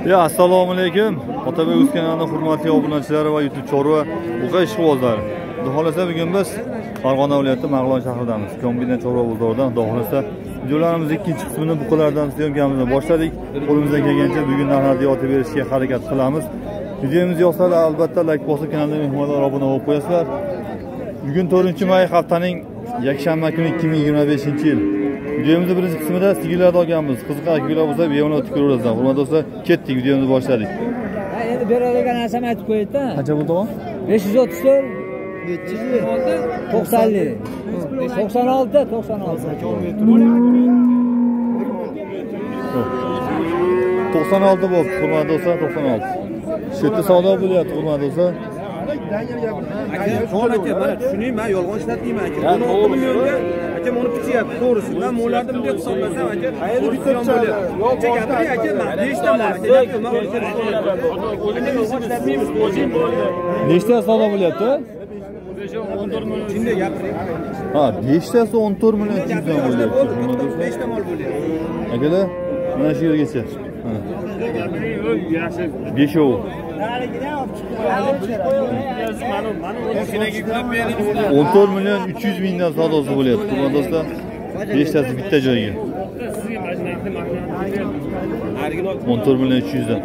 Ya, assalomu alaykum. Otabek Uz kanalining hurmatli obunachilari va YouTube chorva buqa ishqibozlari. Xudo xolasa bugun biz Farg'ona viloyati Mag'lon shahridamiz. Kombinat chorva bozoridan xudo xolasa videolarimizning ikkinchi qismini buqalardan syomkamizni boshladik. Qo'limizdan kelgancha bugun narxlarni yotib berishga harakat qilamiz. Videomiz yoqsa albatta like bosib kanalga mehmonlar obuna bo'lib qo'yasizlar. Bugun 4-may haftaning yakshanba kuni 2025-yil. Videomizning birinchi qismida sigirlarni olganmiz. Qiziq sigirlar bo'lsa, bemalol o'tib ko'raverasizlar. Hurmatli do'stlar, ketdik, videomizni boshladik. Endi beradigan narsani aytib qo'yayda. Qancha bo'ldi o'g'il? 534 90 96 96 96 bo'ldi, hurmatli do'stlar, 96. Shu yerda savdo bo'lyapti, hurmatli do'stlar. Tushuning, men yolg'on ishlatmayman aka. 16 millionga aka buni pichyapti, to'g'risi. Men mo'llarni bunday hisoblasam aka, qayerda bitta bo'lyapti. Aka gapiring aka, men 5 ta bor. Nechta savdo bo'lyapti? 14 million. Shunday gapiring. Ha, 5 tasi 14 million 200 dan bo'lyapti. 5 ta mol bo'lyapti. Akalar, mana shu yergacha. Ha. 5 14 million 300 mingdan savdosi bo'lyapti. Xudo do'stlar, 5 tasi bitta joyga. 14 million 300 dan.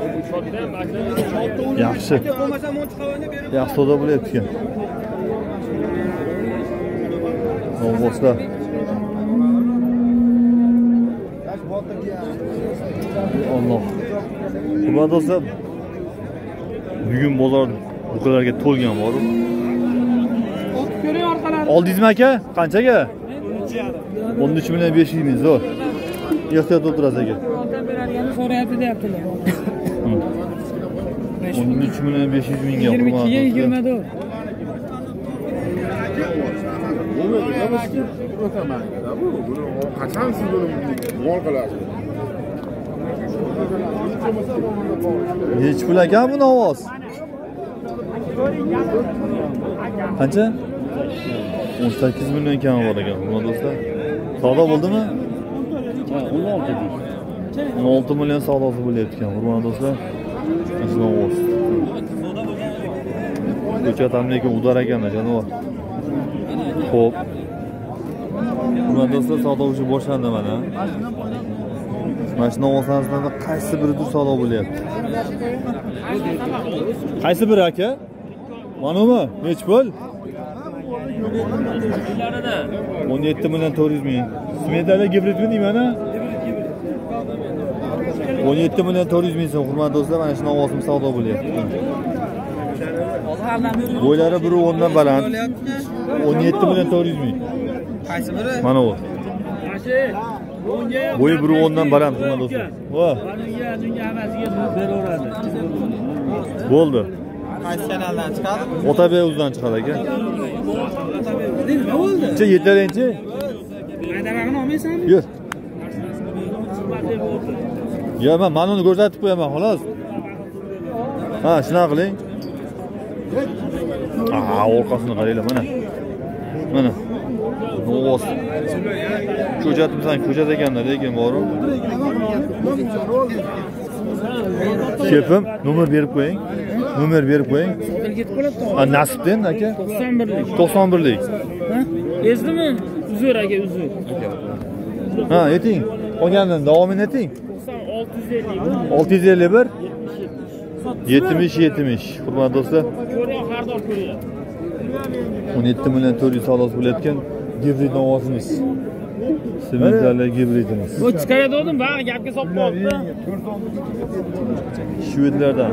Yaxshi. Yaxshi savdo bo'lyapti ekan. Do'stlar. Allah. Xudo do'stlar, bugun bozor buqalarga to'lgan bor. Oldingizmi aka? Qanchaga? 13 million 500 ming zo'r. Ehtiyot o'tirasiz aka. So'rayapti deyaptilar. 13 million 500 mingga 22 ga 24. Qachon siz buni mol qilasiz? Nech pul ekan buni ovoz? Qancha? 18 million kam bor ekan, hurmatli do'stlar. Savdo bo'ldimi? 16 million savdosi bo'lyapti ekan, hurmatli do'stlar. Mana ovoz. Ko'chat ham lekin udar ekan, janob. Xo'p. Hurmatli do'stlar, savdo uchun boshlandi mana. Mana shu ovozlardan qaysi biridir savdo bo'lyapti? Qaysi biri aka? Manimi? Nech pul? 17 million 400 ming. Smetali gibridmi deymana? 17 million 400 ming so'm, hurmatli do'stlar, mana shu ovozim savdo bo'lyapti. Bo'ylari biri 10 dan baland. 17 million 400 ming. Qaysi biri? Mana bu. Bo'yi 1.10 dan baland, hurmatli do'stlar. Va. Bo'ldi. Qaysi kanaldan chiqadi? Otabek Uzdan chiqadi aka. Che yetarinchi? Maydalag'ini olmaysanmi? Yo'q. Ya, men mana uni ko'rsatib qo'yaman, xolos. Ha, shunaqa qiling. Orqasini qaranglar, mana. Mana. Ovoz. Ko'chatimizdan ko'chat ekanda, lekin boru. Shefim, nomer berib qo'ying. Nomer berib qo'ying. Nasibdan aka? 91lik. 91lik. Ha? Ezdimi? Uzr aka, uzr. Ha, ayting. Qolgandan davom eting. 651. 70. Hurmatli do'stlar. Ko'ryoq xardor ko'ryapti. 17 million 400 savdosi bo'layotgan gibrid ovozimiz. Sementali gibridimiz. Bu chiqaradidim, bari gapga solib qo'yibdi. Shvedlardan.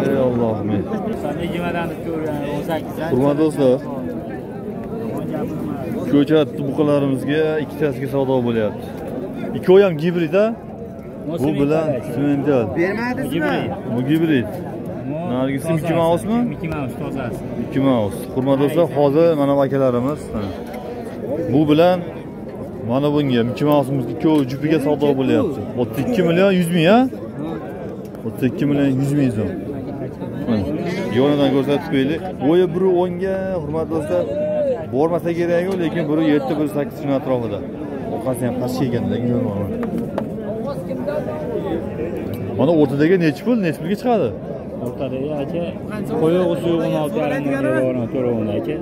Ey Allohim. Hurmatli do'stlar, ko'chat buqalarimizga ikkitasiga savdo bo'lyapti. Ikkovi ham gibrid-a? Bu bilan semental. Bermadingizmi? Bu gibrid. Nargisi Mickey Mouse'mi? Mickey Mouse tozasi. Mickey Mouse. Hurmatli do'stlar, hozir mana akalarimiz. Bu bilan mana bunga Mickey Mouse'imiz ikkovi jupiga savdo bo'lyapti. 32 million 100 ming, ha? 32 million 100 ming so'm. Yonidan ko'rsatib qo'yaylik. Bo'yi 1.10 ga, hurmatli do'stlar. Bormasa kerak yo'q, lekin 1.7, 1.8 shuni atrofida. Orqasi ham pastga ekanda, ko'rmayman. Mana o'rtadagi nechi pulga chiqadi? O'rtadagi aka qo'yog'i suvi 16 yarimdan berib yuboraman, to'lovini aka.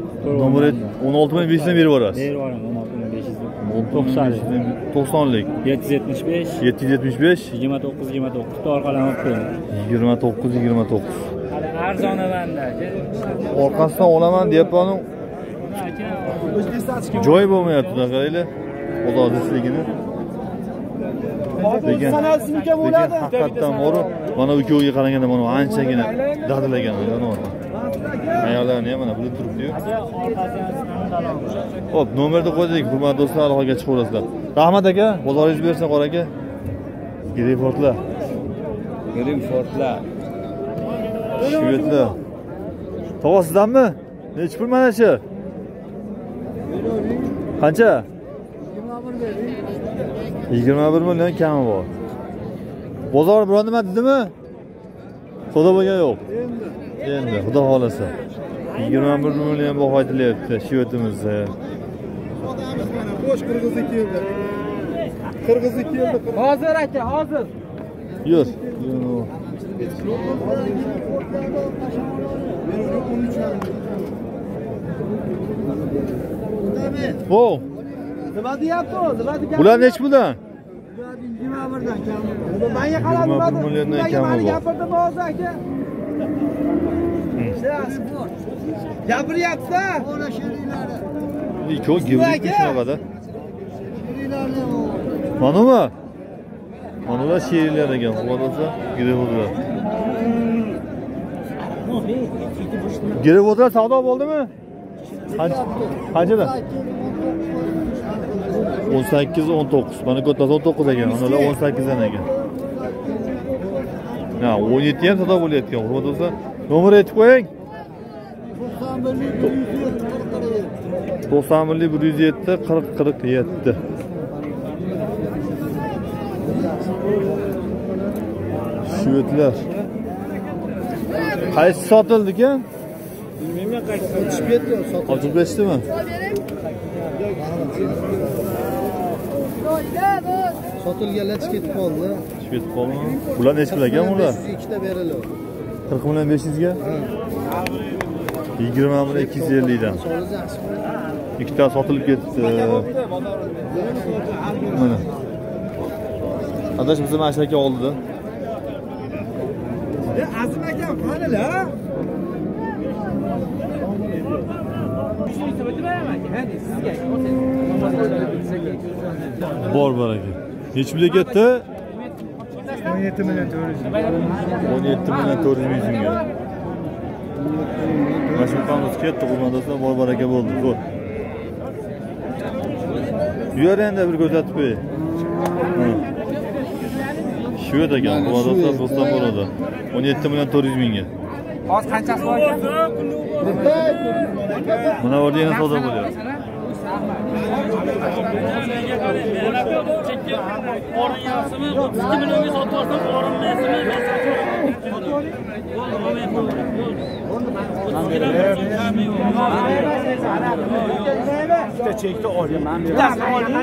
Nomeri 16.5 dan berib yuborasiz. Berib yuboraman 16.500. 90lik. 775 775 29 orqalamab qo'ying. 29. Arzona banda aka. Orqasidan olaman deyapman. Joy bo'lmayapti, qaranglar. Ozodlikligini. Lekin haqiqatdan mo'ru mana ikkoviga qaraganda mana anchagina dadilagan mana. Ayollarni ham mana bilib turibdi-yu. Xo'p, nomerni qo'ydik, hurmatli do'stlar, aloqaga chiqaverasizlar. Rahmat aka, bozoringiz bersin qora aka. Greyfortlar. Shvedlar. Tog'a sizdanmi? Nechi pul mana shu? Qancha? 21 million kami bor. Bozor biror nima dedimi? Savdo bo'lgan yo'q. Endi xudo xolasa 21 million baho aytilyapti Shvetimizda. Qo'sh Qirg'izniki keldi. Qirg'izniki keldi. Hozir aka, hozir. Yur. Vo. Nima deyapti o? Nima deyapti? Bular nechi puldan? 21 dan kami. Menga qaradi, 21 milliondan kami bor. Gapirdi boz aka. Gapiryapti-da. Ona sheriklari. Ikkovi gibrid shunaqada. Manimi? Manalar sheriklar ekan, xudosa, gibridlar. Gibridlar savdo bo'ldimi? Qanchada? 18 19. Mana ko'tasi 19 ekan, ular 18 dan ekan. Ha, 17 ham savdo bo'layotgan, xudosa. Nomer aytib qo'ying. 91 107 40 47. Shvetlar. Qaysi sotildi ekan? Bilmayman qaysi sotib ketdi, Sotib berishdimi? Sotilganlar chiqib qoldi. Chiqib qoldi. Bular nechi pul ekan ular? 2 ta beriladi. 40 million 500 ga? 20 million 250 dan. Ikkita sotilib ketdi. Mana. Adash bizni mana shu aka oldida. Azim aka, qanilar? Bor aka. Nechi pulga ketdi? 17 million 400. 17 million 400 ming so'mga. Mana shu qanday ketdi, qo'mondonlar bor aka bo'ldi. Zo'r. Yur endi bir ko'rsatib qo'y. Shved ekan, qo'mondonlar do'stam bo'ladi. 17 million 400 mingga. Hozir qanchasi bor ekan? Mana bu yerda yana savdo bo'lyapti. Orin yaxshimi? 32 millionga sotib olsam, orinmaysizmi? Bitta chekni oldim men. Bittasini oldim.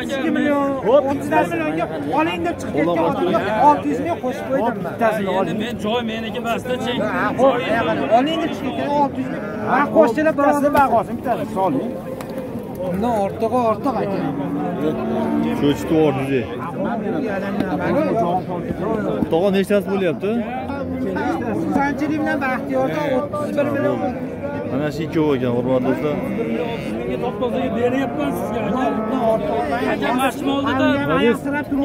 2 million. 30 millionga oling deb chiqib ketdi. 600 ming qo'shib qo'ydim men. Bittasini oldim. Men joy meniki basda chek. Oling deb chiqib ketdi 600 ming. Men qo'shchilar birasini bag'osim bittasini soling. Undan ortig'i ortiq aka. Cho'chdi o'rniga. Tog'a nechtasi bo'lyapti? Sanchilik bilan Baxtiyorda 31 million. Mana shu ikkovi ekan, hurmatli do'stlar. Toptozaga beryapman sizga aka. Aka mashmolda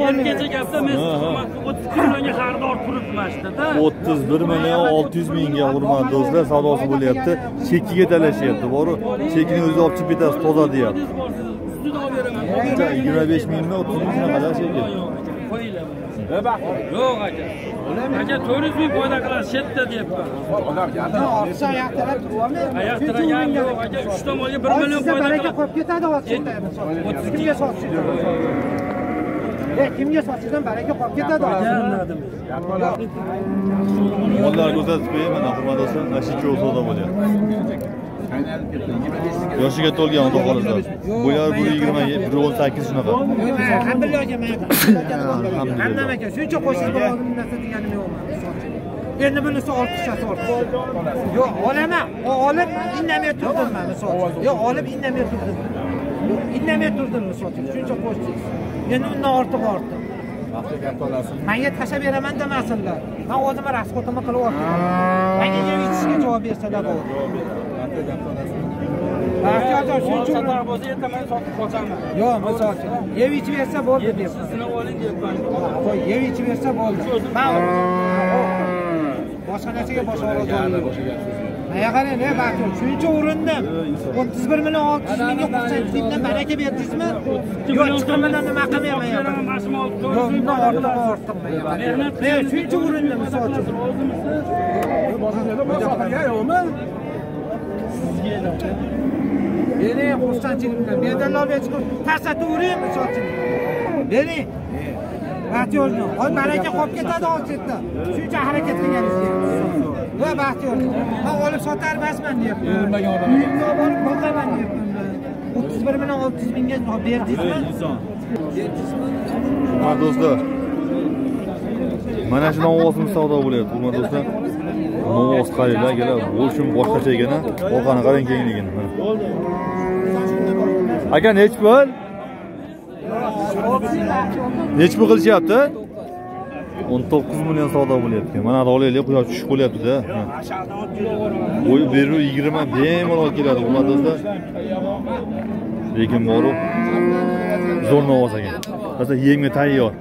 erkecha gapda men 32 millionga xaridor turibdi mashtada. 31 million 600 mingga hurmatli do'stlar savdosi bo'lyapti. Chekiga talashyapti. Boru chekini o'zi olib chiqib ketasiz, toza deyapti. Ustida olib beraman. 25 mingmi 30 ming shunaqalar cheki. Yo'q aka. Aka 400 ming foyda qilasiz, shetda deyapman. Ortiqcha ayaqtirib turyapman. Ayaqtiragan yo'q aka, 3 tomonga 1 million foyda baraka qiladi. qo'yib ketadi hozir. 32 ga sotishdi. Kimga sochingdan baraka qolib ketadi. Mollar ko'rsatib qo'ying, mana hurmat do'stlar, mana shu ikkovi savdo bo'lyapti. Yoshiga to'lgan xudo xohlasa. Bo'ylari 120, 118 shunaqa. Alhamdulillah aka. Hamdam aka, shuncha qo'shib bo'lgan narsa deganim yo'q. Endi bunisi ortiqchasi ortiq. Yo'q, olaman. Olib indamay turdim men misol. Yo'q, olib indamay turdim. Yo'q, indamay turdim misol. Shuncha qo'shdingiz. Endi undan ortiq. Menga tashab beraman demasinlar. Men o'zimga rasxotimni qilib oldim. Menga yeb ichishga javob bersalar bo'ldi. Aka, shuncha bo'lsa ertaman sotib qochaman. Yo'q, misol uchun. Yeb ichib bersa bo'ldi deb. Sizni oling deyapman. Qo'y, yeb ichib bersa bo'ldi. Men boshqa narsaga bosh oldim. Menga qarang, ne baxtim. Shuncha urindim. 31 million 600 mingga qo'shayotgandan baraka berdingizmi? Yo'q, 40 million nima qilmayman. Yo'q, undan ortiq. Men shuncha urindim misol uchun. Bering xursandchilikdan. Bedallarga chiqib tarsatib uraymi misol uchun. Bering. Baxtiyorni, hoy baraka qolib ketadi hozirda. Shuncha harakat qilganingizga. Va Baxtiyor, men olib sotar emasman deyapman. Uyimga borib boqaman deyapman. 31 million 600 mingga berdingizmi? Hurmat do'stlar. Mana shu novvosimiz savdo bo'lyapti, hurmat do'stlar. Novvos qaranglar, kelar. Bo'lishim boshqacha ekan, orqani qarang kengligini. Aka, nech pul? Nech pul qilishyapti? 19 million savdo bo'lyapti. Mana olaylik, quyosh tushib qolyapti-da. Bo'yi 20 bemalol keladi, hurmat do'stlar. Lekin boru zo'r novvos ekan. Hozir yengga tayyor.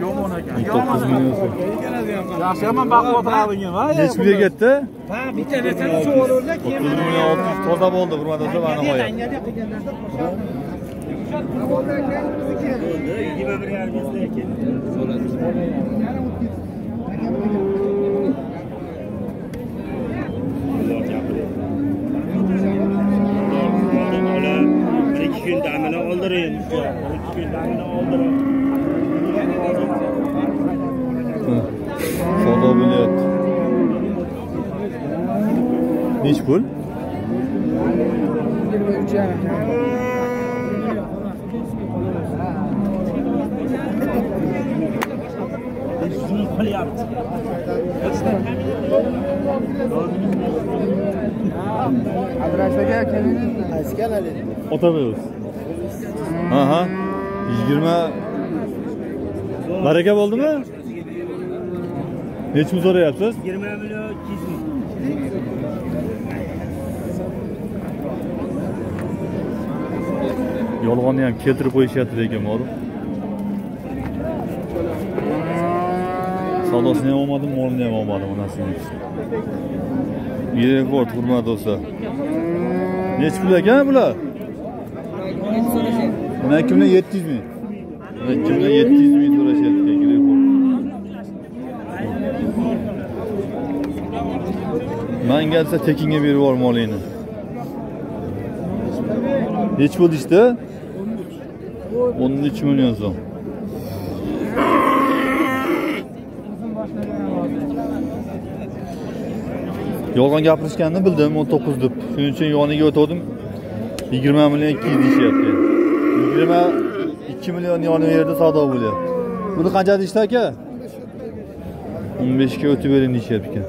Yomon ekan. 9 million. Yaxshi, men baqib o'tiradim, ha? Nech pulga ketdi? Ha, bitta narsani so'raylar, keyin 9 million 600 toza bo'ldi, hurmat do'stlar, mana qo'ying. Savdo bo'lyapti. Nech pul? Otabek. Aha. 20 baraka bo'ldimi? Nech pul so'rayapsiz? 20 million 200 ming. Yolg'onni ham keltirib qo'yishyapti lekin mo'ru. Savdosini ham olmadim, molini ham olmadim, onasini. Rekord, hurmat do'stlar. Nech pul ekan bular? Mana kimdan 700 ming. Mana kimdan 700 ming so'rashyapti, rekord. Men kelsa tekinga berib yubor molingni. Nech pul ishda? 13 million so'm. Yolg'on gapirishganini bildim, 19 deb. Shuning uchun yoniga o'tdim. 20 million 200 deyapti. 22 million yoni yerda savdo bo'lyapti. Buni qancha deyishdi aka? 15 ga o'tib bering deyapti ekan.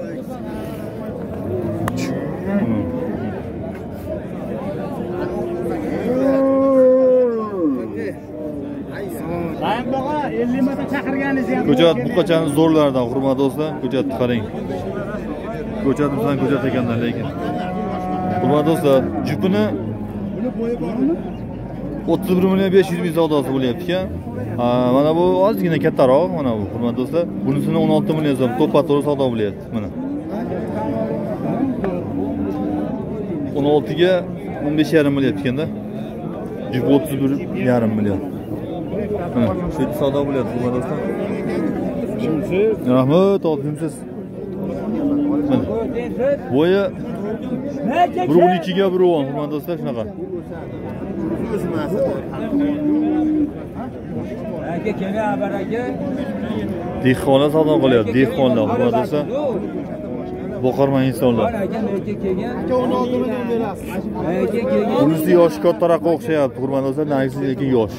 Ko'chat buqachani zo'rlardan, hurmat do'stlar, ko'chatni qarang. Ko'chatim san ko'chat ekanlar lekin. Hurmat do'stlar, jupini 31 million 500 ming savdosi bo'lyapti ekan. Mana bu ozgina kattaroq, mana bu hurmat do'stlar. Bunisini 16 million so'm to'ppa-to'g'ri savdo bo'lyapti, mana. 16 ga 15,5 bo'lyapti ekanda. Jup 31,5 million. Shu yerda savdo bo'lyapti, hurmat do'stlar. Rahmat, olibsiz. Bo'yi Biri 12 ga, biri 10. Hurmatli do'stlar, shunaqa. Aka kelgan xabar aka. Dehqonlar savdo qilyapti, dehqonlar, hurmatli do'stlar. Boqarman insonlar. Aka kelgan. Aka 16 million berasiz. Aka kelgan. Bunisi yoshi kattaroqqa o'xshayapti, hurmatli do'stlar, nargisi lekin yosh.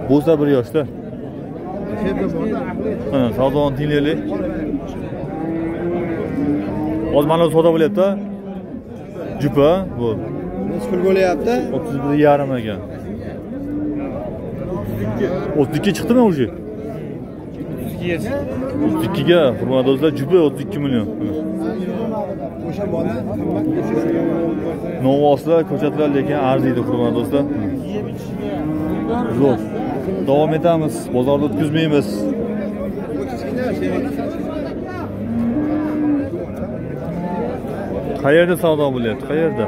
Bo'lsa bir yoshda. Mana savdoni tinglaylik. Hozir mana savdo bo'lyapti. Jupa bu. Necha pul bo'lyapti? 31,5 ekan. 32 chiqdimi o'zi? 32 ga, hurmatli do'stlar, jupa 32 million. O'sha bola Novoslar, ko'chatlar lekin arziydi, hurmatli do'stlar. Zo'r. Davom etamiz, bozorda o'tkazmaymiz. Qayerda savdo bo'lyapti? Qayerda?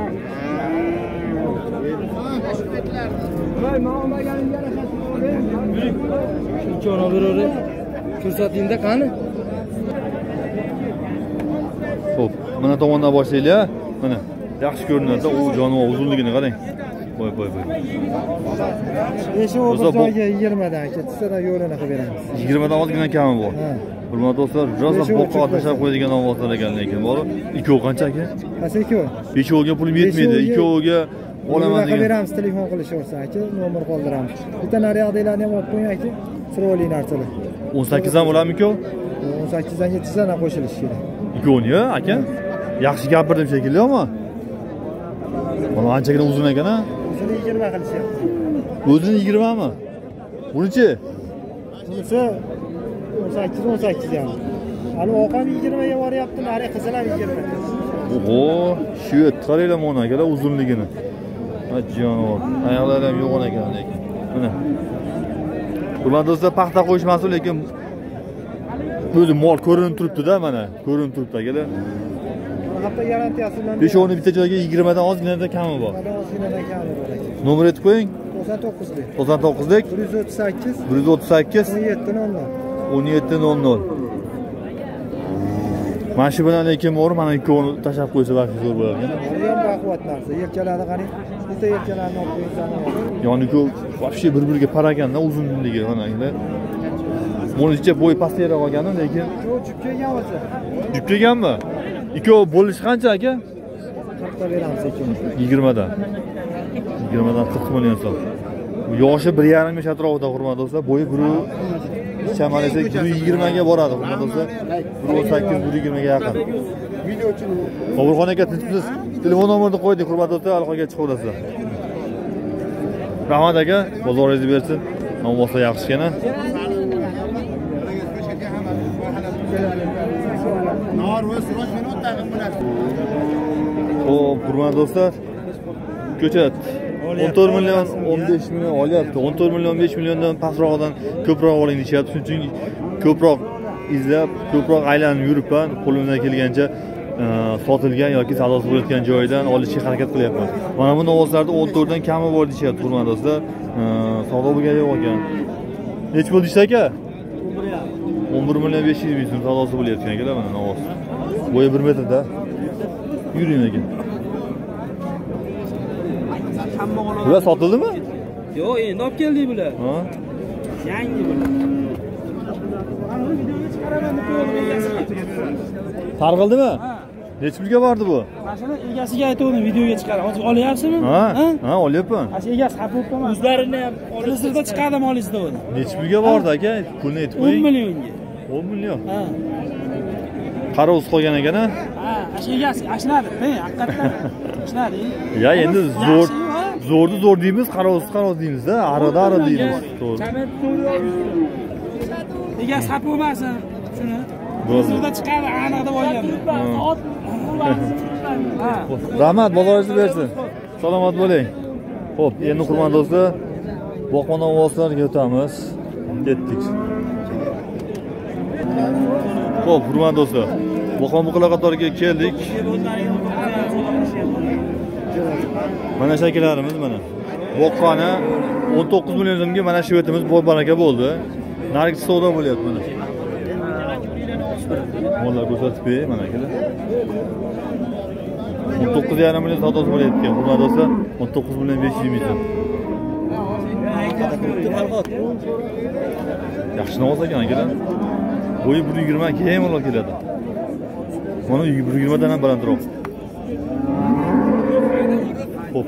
Ikkovini beraver. Ko'rsatingda qani? Xo'p, mana tomondan boshlaylik. Mana yaxshi ko'rinadi. U jonivor uzunligini qarang. Voy. O'sha joyga 20 dan ketsa yo'lini qilib beramiz. 20 dan ozgina kami bor. Hurmatli do'stlar, rosa boqqa tashab qo'yadigan ovozlar ekan lekin bor. Ikkovi qancha aka? Qancha ikkovi? Bechoviga pulim yetmaydi. Ikkoviga olaman degan. Beramiz, telefon qilishaversa aka, nomer qoldiramiz. Bitta naryoqdagilarni ham olib qo'ying aka. Chiroyli narsalar. 18 dan bo'ladimi ikkovi? 18 dan 7 dan qo'shilishi kerak. Ikkovini aka? Yaxshi gapirdim shekilli, ammo. Mana anchagina uzun ekan-a? O'zini 20 qilishyapti. O'zini 20 mi? Bunisi? Bunisi 18 ham. Hali oqam 20 ga boryapti, nari qizil ham 20. Oho, shuyet, qaranglar mana akalar uzunligini. Jonivor, oyoqlari ham yo'g'on ekan lekin. Mana. Hurmatli do'stlar, paxta qo'yishmasin, lekin o'zi mol ko'rinib turibdi-da, mana, ko'rinib turibdi akalar. Hatto garantiyasi bilan. Beshovni bitta joyga 20 dan ozgina kami bor. Ozgina kami bor ekan. Nomer aytib qo'ying. 99 lik. 99 lik 138 138 1700. Mana shu bilan lekin bor, mana ikkovini tashab qo'ysa vaqti zo'r bo'lar ekan. Bu ham baquvvat narsa. Yelkalari qarang. Bitta yelkalarini olib qo'ysangiz. Yoniku вообще bir-biriga parakanda uzunligi mana endi. Buningcha bo'y pastroq olgani lekin Jub kelgan bo'lsa. Jub kelganmi? Ikkovi bo'lish qancha aka? 40 ta beramiz ekan. 20 dan. 20 dan 40 million so'm. Yoshi 1,5 yosh atrofida, hurmatli do'stlar, bo'yi 1 chamalasak 120 ga boradi, hurmatli do'stlar. 118 120 ga yaqin. Qo'rg'on aka, tinchsiz telefon nomerini qo'ydik, hurmatli do'stlar, aloqaga chiqaverasizlar. Rahmat aka, bozoringizni bersin. Nombosa yaxshigina. Xo'p, hurmatli do'stlar, ko'chat 14 million 15 million olyapti. 14 million 5 milliondan pastroqdan ko'proq oling deyapti. Shuning uchun ko'proq izlab, ko'proq aylanib yuribman, qo'limdan kelgancha sotilgan yoki savdosi bo'layotgan joyidan olishga harakat qilyapman. Mana bu novozlarda 14 dan kami bor deyapti, hurmatli do'stlar. Savdo bo'lgan yo'q ekan. Nech bo'ldi ishda aka? 11 million 500 ming so'm savdosi bo'layotgan ekan mana novoz. Bo'yi 1 metrda. Yuring ekan. Bular sotildimi? Yo'q, endi olib keldik bular. Ha? Yangi bular. Tarqildimi? Necha pulga bordi bu? Mashina egasiga aytdim, videoga chiqarib. Hozir olyapsizmi? Ha, olyapman. Ashi egasi xafa bo'libman. O'zlarini ham Twitterda chiqardim olisizda uni. Necha pulga bordi aka? Pulni aytib qo'ying. 10 millionga. 10 million. Ha. Qarovsiz qolgan ekan-a? Ha, ashi egasi, ashnadi. Haqiqatdan. Ashnadi. Ya endi zo'rni zo'r deymiz, qarovsiz qarov deymiz-da, arada deymiz. To'g'ri. Egasi xafa bo'lmasin. Shuni. Twitterda chiqarib aniq deb olganman. Rahmat, bozoringizni bersin. Salomat bo'ling. Xo'p, endi hurmatli do'stlar, boqma novvoslarga o'tamiz. Ketdik. Xo'p, hurmatli do'stlar, boqma buqalar qatoriga keldik. Mana shakllarimiz mana. Boqqani 19 million so'mga mana shu yetimiz boy baraka bo'ldi. Nargis savdo bo'lyapti mana. Mollar ko'rsatib qo'yay mana akalar. 19,5 million savdosi bo'layotgan. Hurmat do'stlar, 19 million 500 ming so'm. Yaxshi navoz ekan akalar. Bo'yi 120 keyin mollar keladi. Mana 120 dan ham balandroq. Xo'p.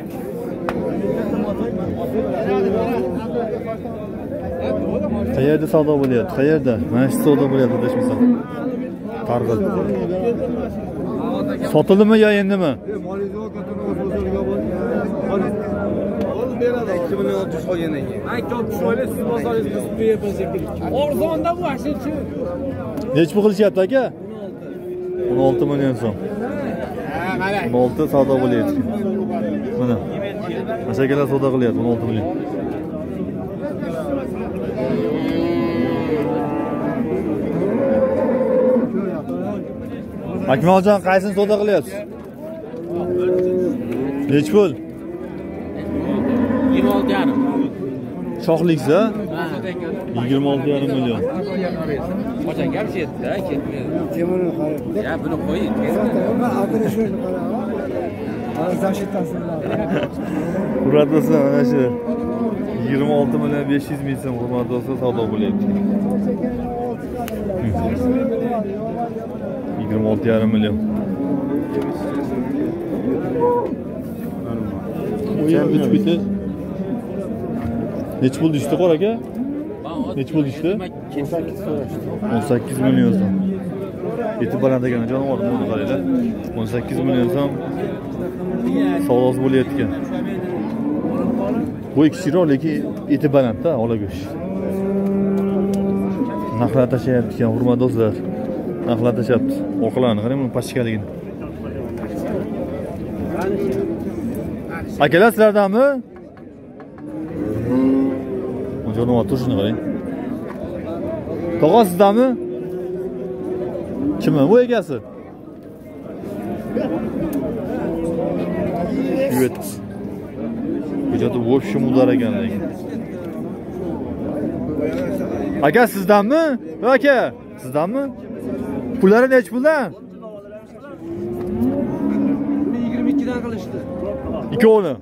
Qayerda savdo bo'lyapti? Qayerda? Mana shu savdo bo'lyapti, adashmasam. Targ'il. Sotildimi yo endimi? Arzonda bu ashirchi. Nech pul qilishyapti aka? 16 million so'm. 16 savdo bo'lyapti. Mana. Mashakalar savdo qilyapti 16 million. Akmaljon, qaysini savdo qilyapsiz? Nech pul? 26,5. Shoxliksa? 26,5 million. Qachon gap ketdi-da, ketmaydi. Ya buni qo'ying. Hurmat do'stlar, mana shu 26 million 500 ming so'm hurmat do'stlar savdo bo'lyapti. 26,5 million. O'yin 3 bitti. Nech pul düştü qor aka? Nech pul düştü? 18 million so'm. Eti baland ekan, jonivor buni qaranglar. 18 million so'm savdosi bo'layotgan. Bu kichikroq, lekin eti baland-da, ola go'sht. Narxlar tashlayapti ekan, hurmatli do'stlar. Narxlar tashyapti. Orqalarini qarang, buni pastchikaligini. Akalar sizlardanmi? Jonivor turishini qarang. Tog'a sizdanmi? Kimmi bu egasi? Evet. Bu joyda вообще mudar ekan lekin. Aka sizdanmi? Aka, sizdanmi? Pullari nech puldan? 22 dan qilishdi. Ikkovini.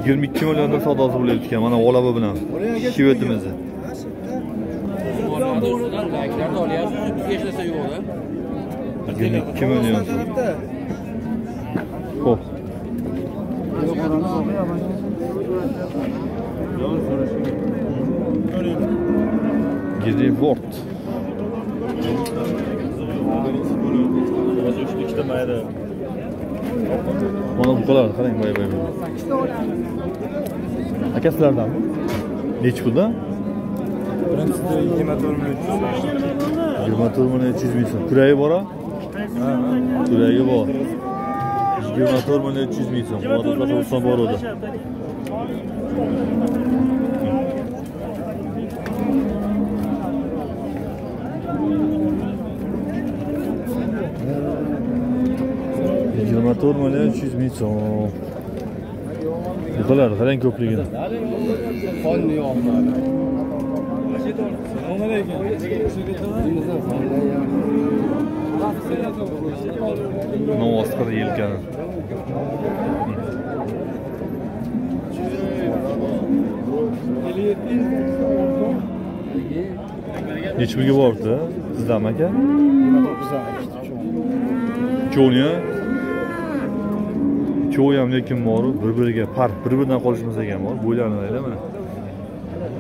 22 milliondan savdosi bo'layotgan ekan, mana g'olaba bilan. Shivetimizni. Like'larda olyapsiz, bizga ishlasa yo'q-da. 22 million. Xo'p. Girivort. Mana bu qolar, qarang, bay. Aka sizlardanmi? Nech pulda? Birinchisi 24 million 24 million 300 ming so'm. Kuragi bor-a? Kuragi bor. 24 million 300 ming so'm. Xudolar olsun bor edi. Million 300 ming so'm. Bular qarang ko'pligini. Qonni yo'qmadi. Assalomu alaykum. Novoz qilib yelkani. Nech pulga boribdi? Sizdanmi aka? 29 Cho'ni. Cho'y ham lekin bor, bir-biriga farq, bir-biridan qolishmasa ham bor. Bo'ylarini ayla mana.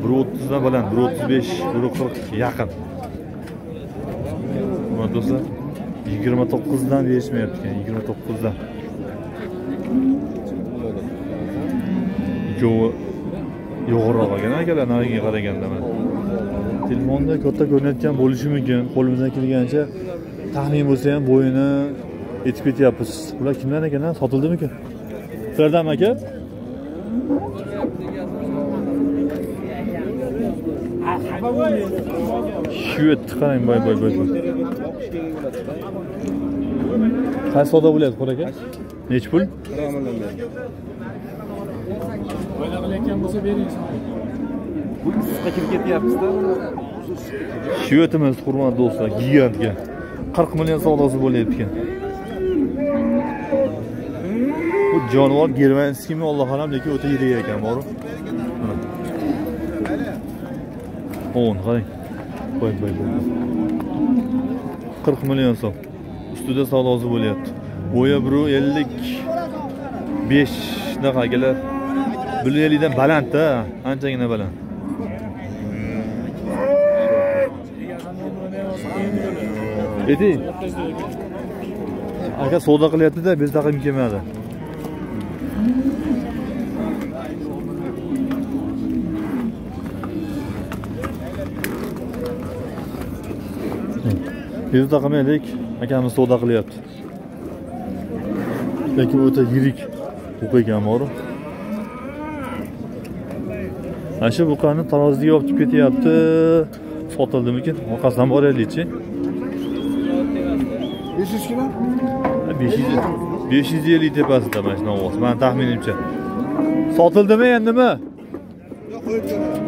1.30 dan baland, 1.35, 1.40 yaqin. Mana do'stlar, 29 dan berishmayapti ekan, 29 dan. Ikkovi yo'g'roq ekan akalar, nariga qaraganda mana. Telefonda katta ko'rinayotgan bo'lishi mumkin. Qo'limizdan kelgancha taxmin bo'lsa ham bo'yini etib ketyapmiz. Bular kimdan ekan? Sotildimi-ku? Sizlardanmi aka? Shuyet qarang, boy. Qaysi savdo bo'lyapti qo'l aka? Nech pul? 1 million. O'yla qilayotgan bo'lsa bering. Sizga kirib ketyapsiz-da. Shvetimiz hurmatli do'stlar, gigantga 40 million savdosi bo'lyapti ekan. Bu jonivor germanskimi Alloh alam, lekin o'ta yirik ekan, bor. O'n, qarang. Qo'y. 40 million so'm. Ustida savdosi bo'lyapti. Bo'yi 1.55 naqa kelar. 1.50 dan baland-da, anchagina baland. Edi. Aka savdo qilyapti-da, biz taqim kelmadi. Biz taqamaylik, akamiz savdo qilyapti. Lekin o'ta yirik o'qigan bor. Ana shu buqani taroziga olib ketyapti. Sotildimikin? Orqasidan boraylik-chi. 500 kilo? 550 tepasida mana shu ovoz. Men taxminimcha. Sotildimi endimi? Yo'q, qo'yib beraman.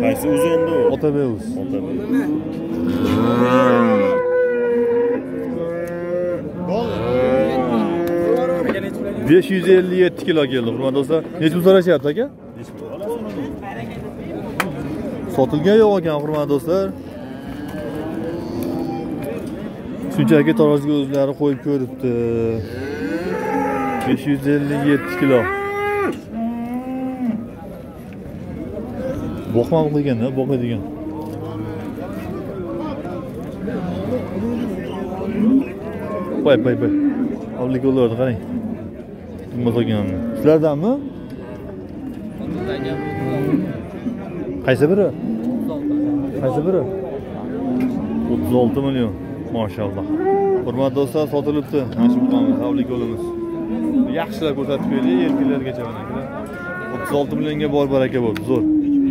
Qaysi uzunda u? Otabeyuz. 557 kilo keldi, hurmatli do'stlar. Necha pul so'rashyapti aka? Sotilgan yo'q ekan, hurmatli do'stlar. Shunchaki taroziga o'zlari qo'yib ko'ribdi. 557 kilo. Boqmam qilganda, boqadigan. Qo'y. Obligalarni qarang. Nima qilganmi? Sizlardanmi? Qaysi biri? 36 million. Maşallah. Hurmatli do'stlar, sotilibdi. Mana shu buqamiz, obligalarimiz. Yaxshilab ko'rsatib berdi, yelkalargacha mana akalar. 36 millionga bor baraka bo'ldi, zo'r.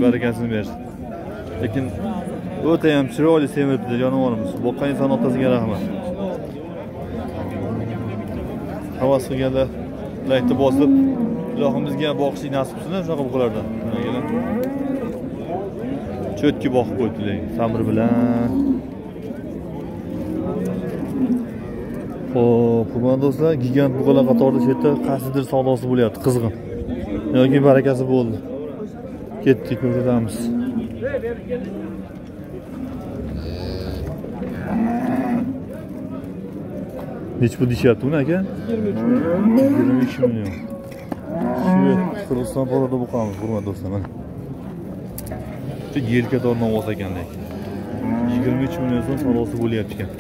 Barakasini bersin. Lekin o'ta ham chiroyli semiribdi jonivorimiz. Boqqan inson otasiga rahmat. Havas qilganlar laytni bosib, ilohimizga boqishlik nasib qilsin shunaqa buqalardan. Cho'tki boqib qo'ydilar, sabr bilan. Xo'p, hurmatli do'stlar, gigant buqalar qatorida shu yerda qaysidir savdosi bo'lyapti, qizg'in. Yoki barakasi bo'ldi. Ketdik, ko'rsatamiz. Necha pul deyapti uni aka? 23 million. Shu Qirg'iziston porada buqamiz, hurmatli do'stlar, mana. Shu yelka torni ovoz ekan lekin. 23 million so'm savdosi bo'lyapti ekan.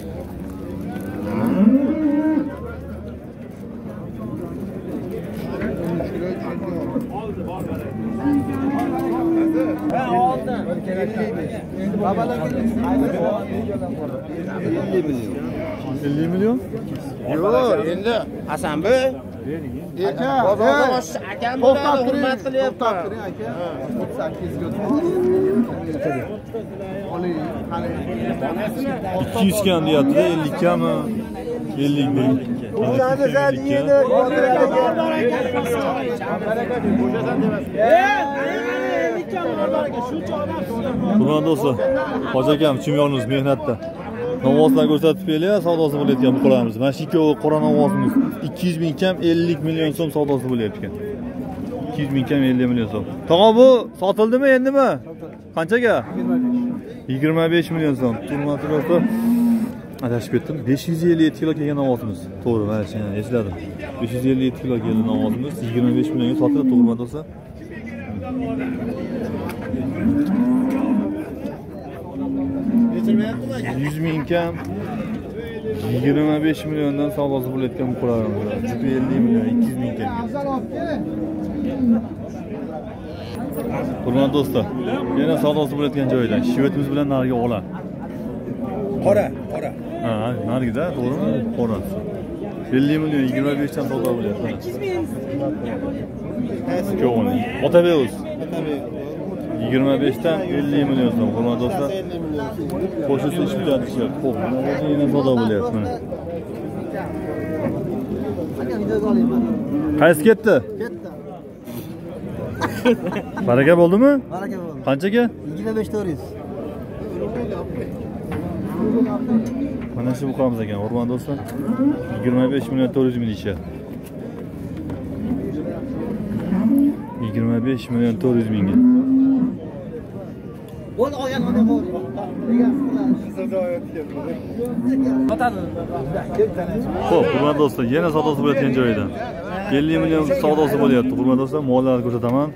$50 milyon? Yo'q, endi Hasanboy. Aka, bozorda akam bo'ladi, hurmat qilyapti. Aka. 200 kan deyapti-da, 50 kami? 50 ming. Hurmatli do'stlar, hoji akam chimyonimiz mehnatda. Novvoslar ko'rsatib berlar, savdosi bo'layotgan buqalarimiz. Mana shu ikkovi qora novvosimiz 200 ming kam 50 million so'm savdosi bo'layapti ekan. 200 ming kam 50 million so'm. Tog'a bu sotildimi endimi? Qanchaga? 25 million so'm. Hurmatli do'stlar, adashib ketdim. 557 kilo kelgan novvosimiz. To'g'ri, mana shu esladim. 557 kilo kelgan novvosimiz 25 millionga sotiladi, hurmatli do'stlar. 100 ming kam 25 milliondan savdosi bo'layotgan buqalarimiz. 50 million, 200 ming kam. Hurmatli do'stlar, yana savdosi bo'layotgan joydan shvetimiz bilan nariga ola. Qora. Ha, narigida, to'g'rimi? Qora. 50 million 25 dan savdo bo'lyapti. Ko'ngil. Otabeyuz. 25 dan 50 million so'm, hurmatli do'stlar. Qo'shilsa ish bitadi deyapti. Xo'p, mana yana savdo bo'lyapti mana. Qaysi ketdi? Baraka bo'ldimi? Baraka bo'ldi. Qanchaga? 25-400. Mana shu buqamiz ekan, hurmatli do'stlar. 25 million 400 ming deyishyapti. 25 million 400 mingga. Bo'l olgan qanday bo'ldi? Xo'p, hurmatli do'stlar, yana savdosi bo'layotgan joyidan 50 million savdosi bo'lyapti. Hurmatli do'stlar, mollarni ko'rsataman.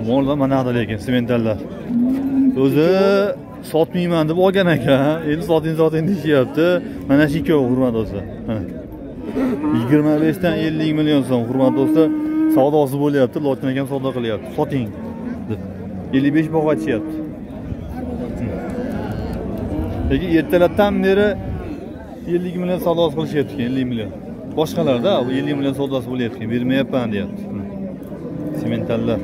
Mollar mana haqda lekin sementallar. O'zi sotmayman deb olgan ekan. Endi soting deyishyapti. Mana shu ikkovi hurmatli do'stlar. 25 dan 50 million so'm hurmatli do'stlar savdosi bo'lyapti. Lotin ham savdo qilyapti. Soting deb 55 baho aytishyapti. Lekin ertalabdan beri 50 million savdosi qilishyapti, 50 million. Boshqalarda 50 million savdosi bo'lyapti, bermayapman deyapti. Sementallar.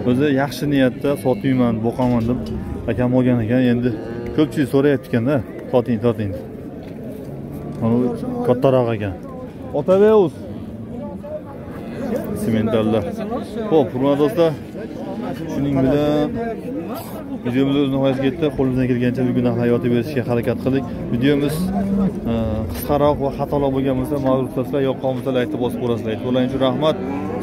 O'zi yaxshi niyatda sotmayman, boqaman deb akam olgan ekan. Endi ko'pchilik so'rayapti ekanda, soting. Mana kattaroq ekan. Otabeyuz. Sementallar. Xo'p, hurmatli do'stlar, shuning bilan videomiz o'z nihoyasiga yetdi. Qo'limizdan kelgancha bugun hayotib berishga harakat qildik. Videomiz qisqaroq va xatolar bo'lgan bo'lsa, ma'zur tutasizlar, yoqqan bo'lsa laykni bosib qo'yasizlar. To'laning uchun rahmat.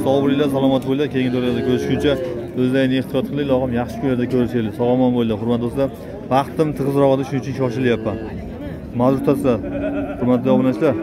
Sog' bo'linglar, salomat bo'linglar. Keyingi videolarda ko'rishguncha o'zlaringizni ehtiyot qiling, Allohim yaxshi kunlarda ko'rishaylik. Sog'-omon bo'linglar, hurmatli do'stlar. Vaqtim tig'izroq edi, shuning uchun shoshilyapman. Ma'zur tutasizlar. Hurmatli obunachilar.